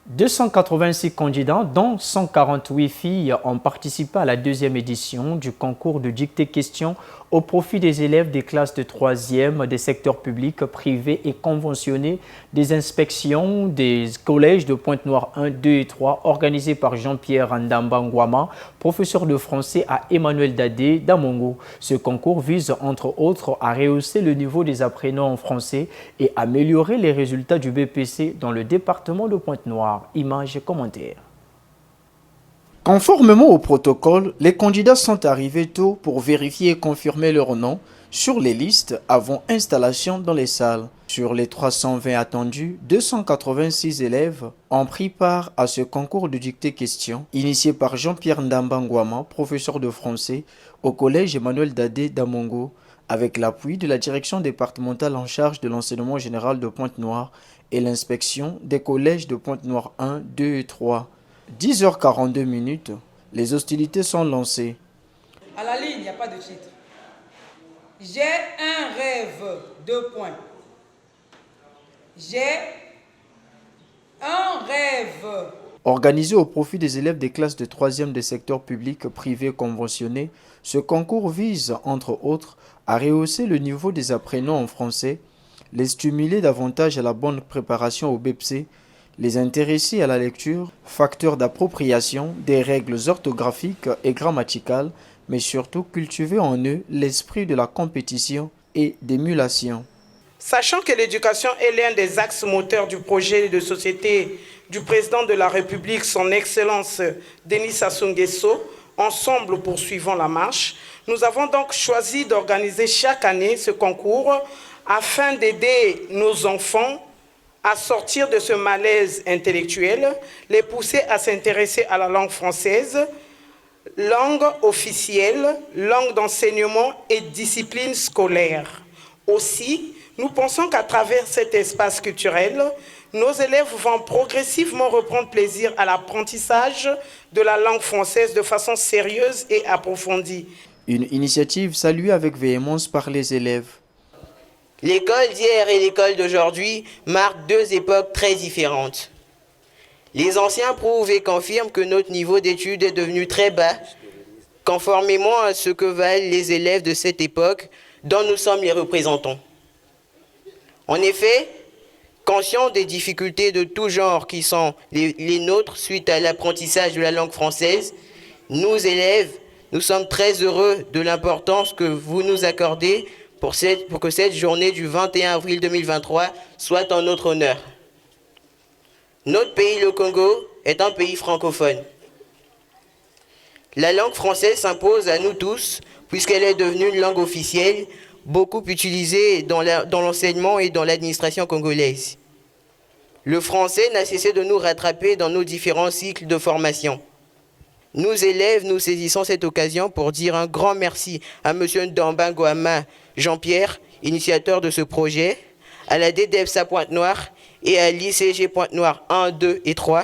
286 candidats, dont 148 filles, ont participé à la deuxième édition du concours de dictée-question au profit des élèves des classes de 3e des secteurs publics, privés et conventionnés des inspections des collèges de Pointe-Noire 1, 2 et 3, organisés par Jean-Pierre Ndamba Ngouama, professeur de français à Emmanuel Dadé d'Amongo. Ce concours vise entre autres à rehausser le niveau des apprenants en français et améliorer les résultats du BPC dans le département de Pointe-Noire. Images et commentaires. Conformément au protocole, les candidats sont arrivés tôt pour vérifier et confirmer leur nom sur les listes avant installation dans les salles. Sur les 320 attendus, 286 élèves ont pris part à ce concours de dictée-question initié par Jean-Pierre Ndamba Ngouama, professeur de français au collège Emmanuel Dadé d'Amongo, avec l'appui de la direction départementale en charge de l'enseignement général de Pointe-Noire et l'inspection des collèges de Pointe-Noire 1, 2 et 3. 10h42, les hostilités sont lancées. À la ligne, il n'y a pas de titre. J'ai un rêve, 2 points. J'ai un rêve. Organisé au profit des élèves des classes de 3e des secteurs publics, privés conventionnés, ce concours vise, entre autres, à rehausser le niveau des apprenants en français, les stimuler davantage à la bonne préparation au BEPC, les intéresser à la lecture, facteur d'appropriation des règles orthographiques et grammaticales, mais surtout cultiver en eux l'esprit de la compétition et d'émulation. Sachant que l'éducation est l'un des axes moteurs du projet de société du président de la République, son Excellence Denis Sassou Nguesso, ensemble poursuivant la marche, nous avons donc choisi d'organiser chaque année ce concours afin d'aider nos enfants à sortir de ce malaise intellectuel, les pousser à s'intéresser à la langue française, langue officielle, langue d'enseignement et discipline scolaire. Aussi, nous pensons qu'à travers cet espace culturel, nos élèves vont progressivement reprendre plaisir à l'apprentissage de la langue française de façon sérieuse et approfondie. Une initiative saluée avec véhémence par les élèves. L'école d'hier et l'école d'aujourd'hui marquent deux époques très différentes. Les anciens prouvent et confirment que notre niveau d'études est devenu très bas, conformément à ce que valent les élèves de cette époque dont nous sommes les représentants. En effet, conscients des difficultés de tout genre qui sont les nôtres suite à l'apprentissage de la langue française, nous élèves, nous sommes très heureux de l'importance que vous nous accordez pour que cette journée du 21 avril 2023 soit en notre honneur. Notre pays, le Congo, est un pays francophone. La langue française s'impose à nous tous, puisqu'elle est devenue une langue officielle, beaucoup utilisée dans l'enseignement et dans l'administration congolaise. Le français n'a cessé de nous rattraper dans nos différents cycles de formation. Nous, élèves, nous saisissons cette occasion pour dire un grand merci à M. Ndamba Ngouama Jean-Pierre, initiateur de ce projet, à la DDEPSA Pointe-Noire et à l'ICG Pointe-Noire 1, 2 et 3,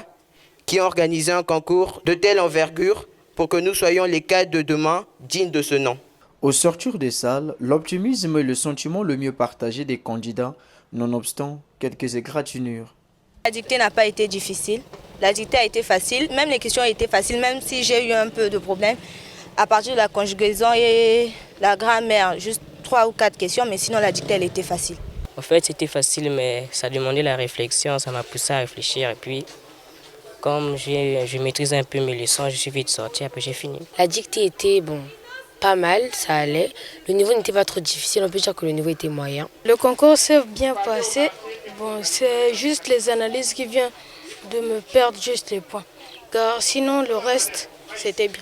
qui ont organisé un concours de telle envergure pour que nous soyons les cadres de demain dignes de ce nom. Au sortir des salles, l'optimisme est le sentiment le mieux partagé des candidats, nonobstant quelques égratignures. La dictée n'a pas été difficile. La dictée a été facile. Même les questions étaient faciles, même si j'ai eu un peu de problème. À partir de la conjugaison et la grammaire, juste 3 ou 4 questions, mais sinon la dictée, elle était facile. En fait, c'était facile, mais ça demandait la réflexion, ça m'a poussé à réfléchir. Et puis, comme je maîtrise un peu mes leçons, je suis vite sorti, après j'ai fini. La dictée était pas mal, ça allait. Le niveau n'était pas trop difficile, on peut dire que le niveau était moyen. Le concours s'est bien passé. C'est juste les analyses qui viennent de me perdre juste les points. Car sinon, le reste, c'était bien.